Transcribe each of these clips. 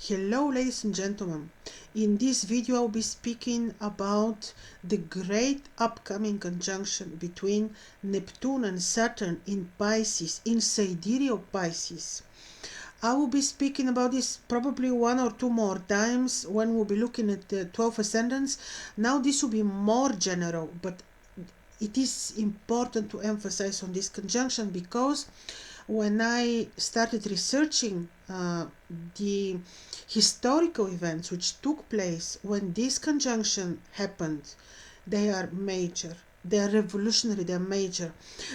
Hello ladies and gentlemen, in this video I'll be speaking about the great upcoming conjunction between Neptune and Saturn in Pisces, in sidereal Pisces. I will be speaking about this probably one or two more times when we'll be looking at the 12 ascendants. Now this will be more general, but it is important to emphasize on this conjunction because when I started researching the historical events which took place when this conjunction happened, they are major, they are revolutionary, they are major.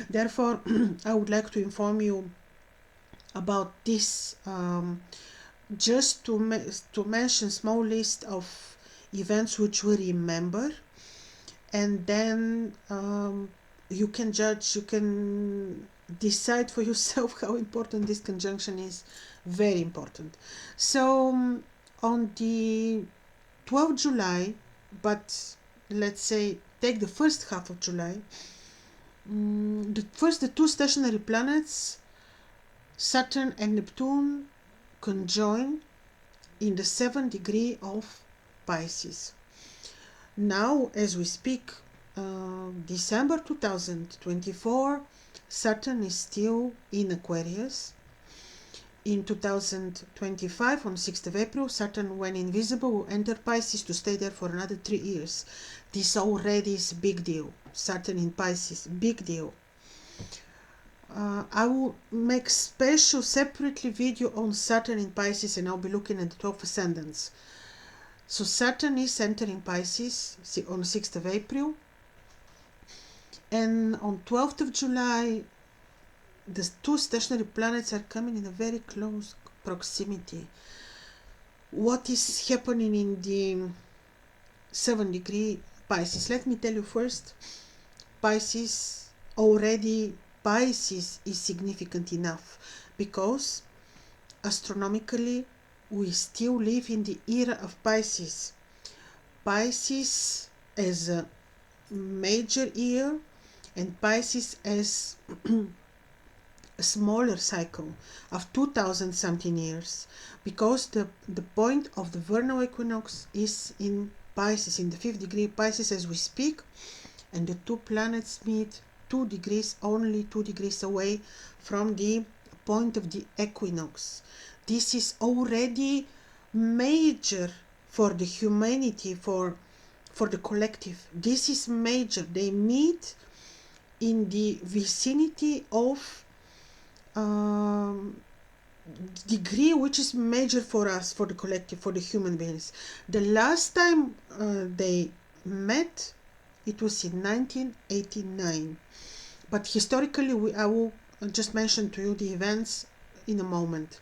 Therefore, I would like to inform you about this, just to mention small list of events which we remember, and then you can judge, you can decide for yourself how important this conjunction is. Very important. So on the 12th July, but let's say take the first half of July, the two stationary planets, Saturn and Neptune, conjoin in the 7th degree of Pisces. Now, as we speak, December 2024, Saturn is still in Aquarius. In 2025, on 6th of April, Saturn, when invisible, will enter Pisces to stay there for another 3 years. This already is a big deal. Saturn in Pisces, big deal. I will make special separately video on Saturn in Pisces, and I'll be looking at the 12 ascendants. So Saturn is entering Pisces on 6th of April, and on 12th of July, the two stationary planets are coming in a very close proximity. What is happening in the 7th degree Pisces? Let me tell you first, Pisces is significant enough because astronomically we still live in the era of Pisces. Pisces as a major year and Pisces as a smaller cycle of 2000 something years, because the point of the vernal equinox is in Pisces, in the 5th degree Pisces as we speak, and the two planets meet only 2 degrees away from the point of the equinox. This is already major for the humanity, for the collective. This is major. They meet in the vicinity of degree which is major for us, for the collective, for the human beings. The last time they met, it was in 1989. But historically, I will just mention to you the events in a moment.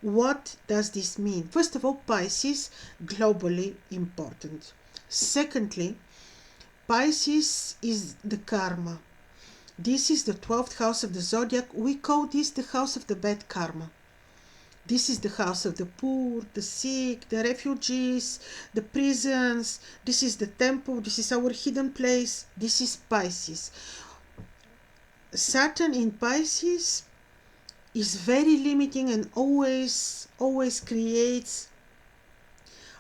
What does this mean? First of all, Pisces, globally important. Secondly, Pisces is the karma. This is the 12th house of the zodiac. We call this the house of the bad karma. This is the house of the poor, the sick, the refugees, the prisons. This is the temple. This is our hidden place. This is Pisces. Saturn in Pisces is very limiting and always creates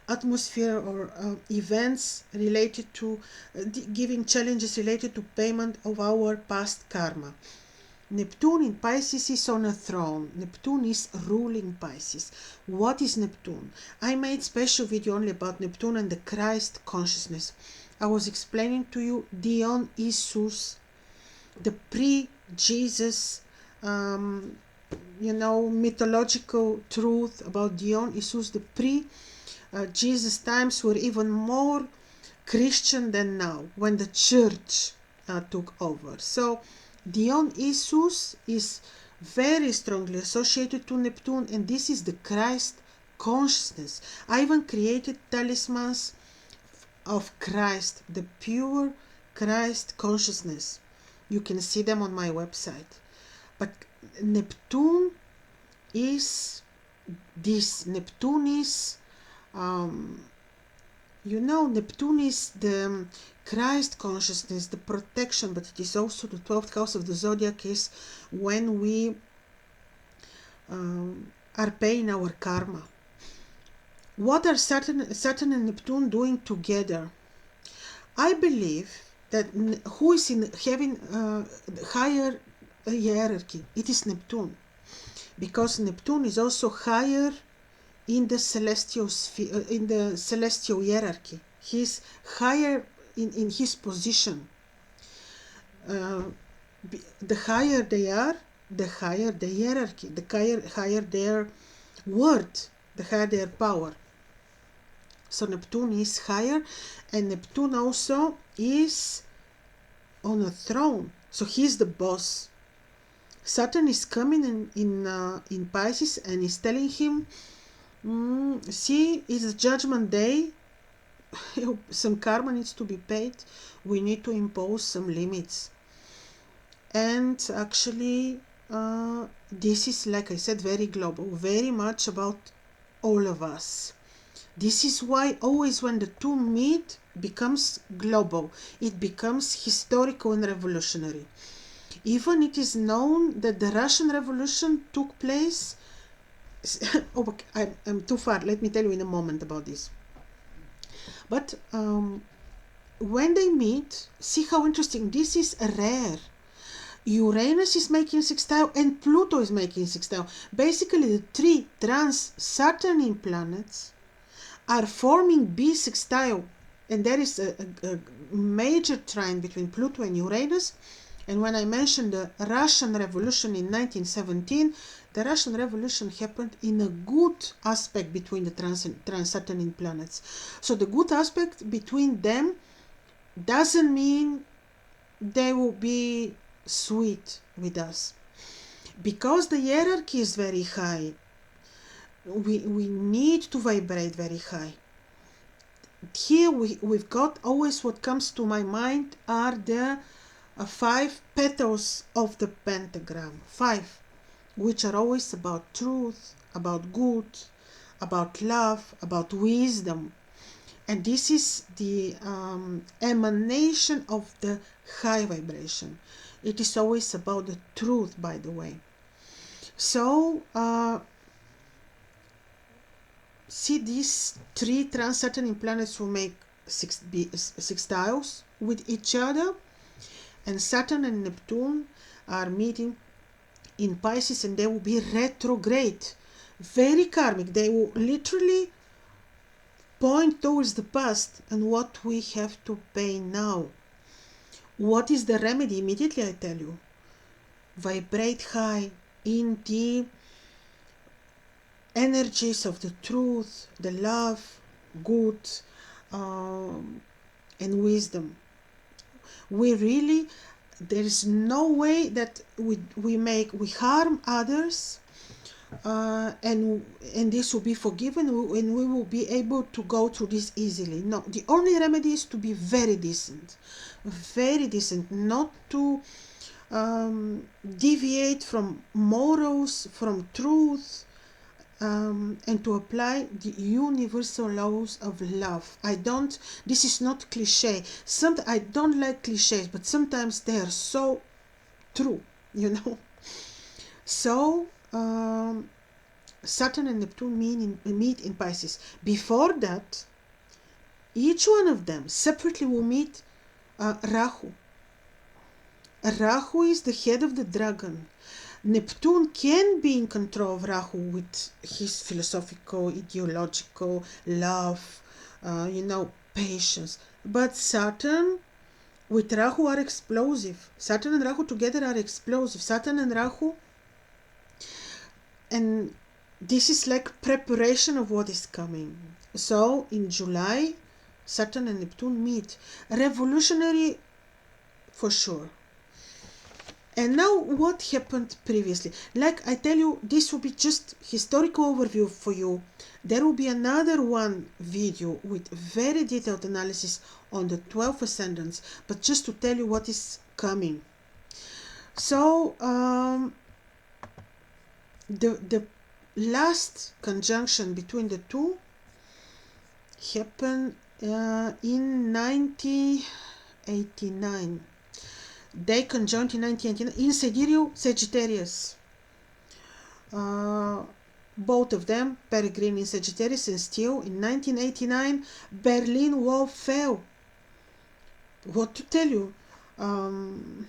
atmosphere or events related to giving challenges related to payment of our past karma. Neptune in Pisces is on a throne. Neptune is ruling Pisces. What is Neptune? I made special video only about Neptune and the Christ consciousness. I was explaining to you Dion Isus, the pre-Jesus mythological truth about Dion Isus. The pre-Jesus times were even more Christian than now, when the church took over. So Dion Isus is very strongly associated to Neptune, and this is the Christ consciousness. I even created talismans of Christ, the pure Christ consciousness. You can see them on my website. But Neptune is this. Neptune is, Neptune is the Christ consciousness, the protection, but it is also the 12th house of the zodiac, is when we are paying our karma. What are Saturn and Neptune doing together? I believe that who is in having higher hierarchy? It is Neptune, because Neptune is also higher in the celestial sphere, in the celestial hierarchy. He's higher in his position. The higher they are, the higher the hierarchy, the higher their word, the higher their power. So Neptune is higher, and Neptune also is on a throne. So he's the boss. Saturn is coming in Pisces and is telling him, see, it's a judgment day. Some karma needs to be paid. We need to impose some limits. And actually, this is, like I said, very global, very much about all of us. This is why always when the two meet, becomes global. It becomes historical and revolutionary. Even it is known that the Russian Revolution took place. Oh, I'm too far. Let me tell you in a moment about this. But when they meet, see how interesting. This is rare. Uranus is making sextile and Pluto is making sextile. Basically, the three trans-Saturnian planets are forming bisextile, and there is a major trine between Pluto and Uranus. And when I mentioned the Russian Revolution in 1917, the Russian Revolution happened in a good aspect between the trans-Saturnian planets. So the good aspect between them doesn't mean they will be sweet with us, because the hierarchy is very high. We need to vibrate very high. Here we've got always, what comes to my mind are the 5 petals of the pentagram, 5, which are always about truth, about good, about love, about wisdom. And this is the emanation of the high vibration. It is always about the truth, by the way. So, see, these 3 trans-Saturnian planets will make sextiles with each other, and Saturn and Neptune are meeting in Pisces, and they will be retrograde, very karmic. They will literally point towards the past and what we have to pay now. What is the remedy? Immediately I tell you. Vibrate high in the energies of the truth, the love, good, and wisdom. We really, there is no way that we harm others, and this will be forgiven, and we will be able to go through this easily. No, the only remedy is to be very decent, not to deviate from morals, from truth, and to apply the universal laws of love. This is not cliche. I don't like cliches, but sometimes they are so true, you know. So, Saturn and Neptune meet in Pisces. Before that, each one of them separately will meet Rahu. Rahu is the head of the dragon. Neptune can be in control of Rahu with his philosophical, ideological love, patience. But Saturn with Rahu are explosive. Saturn and Rahu together are explosive. Saturn and Rahu, and this is like preparation of what is coming. So in July, Saturn and Neptune meet. Revolutionary for sure. And now what happened previously? Like I tell you, this will be just historical overview for you. There will be another one video with very detailed analysis on the 12 ascendants, but just to tell you what is coming. So the last conjunction between the two happened in 1989. They conjunct in 1989 in Sidereal Sagittarius. both of them peregrine in Sagittarius, and still in 1989 Berlin Wall fell. What to tell you? And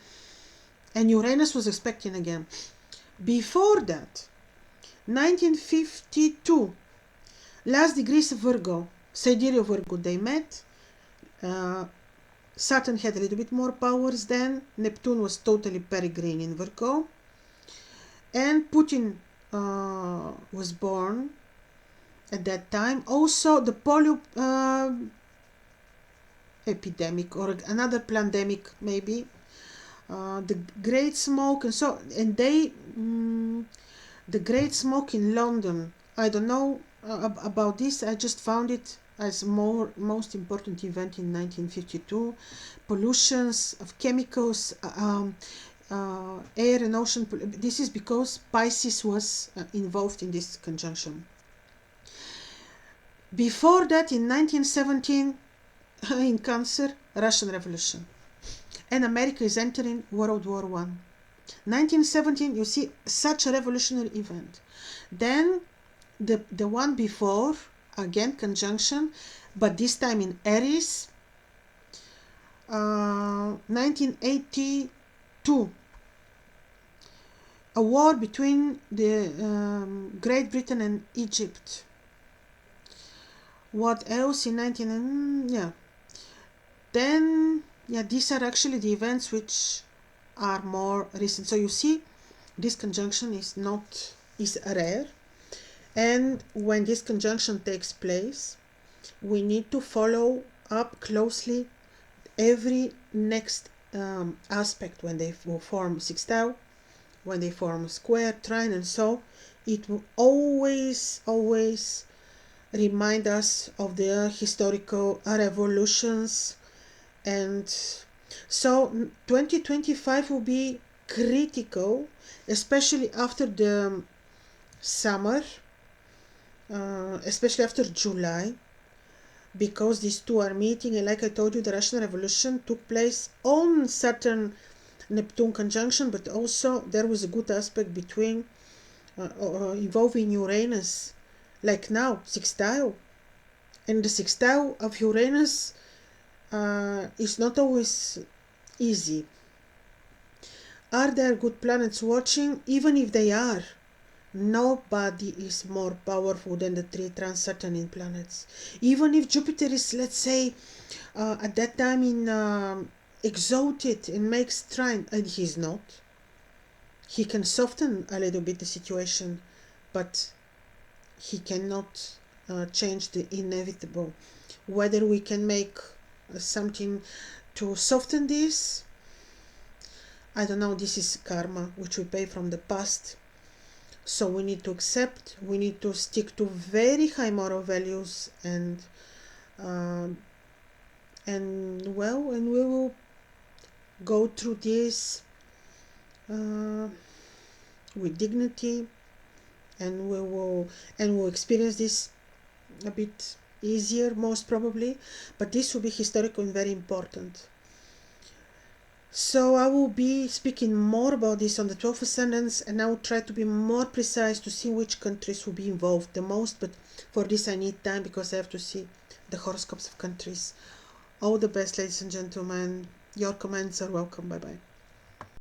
Uranus was expecting again. Before that, 1952, last degrees of Virgo, Sidereal Virgo, they met. Saturn had a little bit more powers then. Neptune was totally peregrine in Virgo. And Putin was born at that time. Also, the polio epidemic, or another pandemic maybe, the Great Smoke, and the Great Smoke in London. I don't know about this. I just found it as most important event in 1952. Pollutions of chemicals, air and ocean. This is because Pisces was involved in this conjunction. Before that, in 1917, in Cancer, Russian Revolution, and America is entering World War I. 1917, you see, such a revolutionary event. Then the one before, again conjunction, but this time in Aries, 1982, a war between the Great Britain and Egypt. What else in 19... yeah. Then, yeah, these are actually the events which are more recent. So you see, this conjunction is rare, and when this conjunction takes place, we need to follow up closely every next aspect when they will form sextile, when they form square, trine, and so it will always remind us of their historical revolutions. And so 2025 will be critical, especially after the summer, especially after July, because these two are meeting. And like I told you, the Russian Revolution took place on Saturn Neptune conjunction, but also there was a good aspect between involving Uranus, like now sextile, and the sextile of Uranus is not always easy. Are there good planets watching? Even if they are, nobody is more powerful than the three trans-Saturnian planets. Even if Jupiter is, let's say, at that time in exalted and makes trine, and he's not. He can soften a little bit the situation, but he cannot change the inevitable. Whether we can make something to soften this, I don't know. This is karma which we pay from the past, so we need to accept, we need to stick to very high moral values, and we will go through this with dignity, and we'll experience this a bit easier, most probably, but this will be historical and very important. So I will be speaking more about this on the 12 ascendants, and I will try to be more precise to see which countries will be involved the most, but for this I need time because I have to see the horoscopes of countries. All the best, ladies and gentlemen. Your comments are welcome. Bye bye.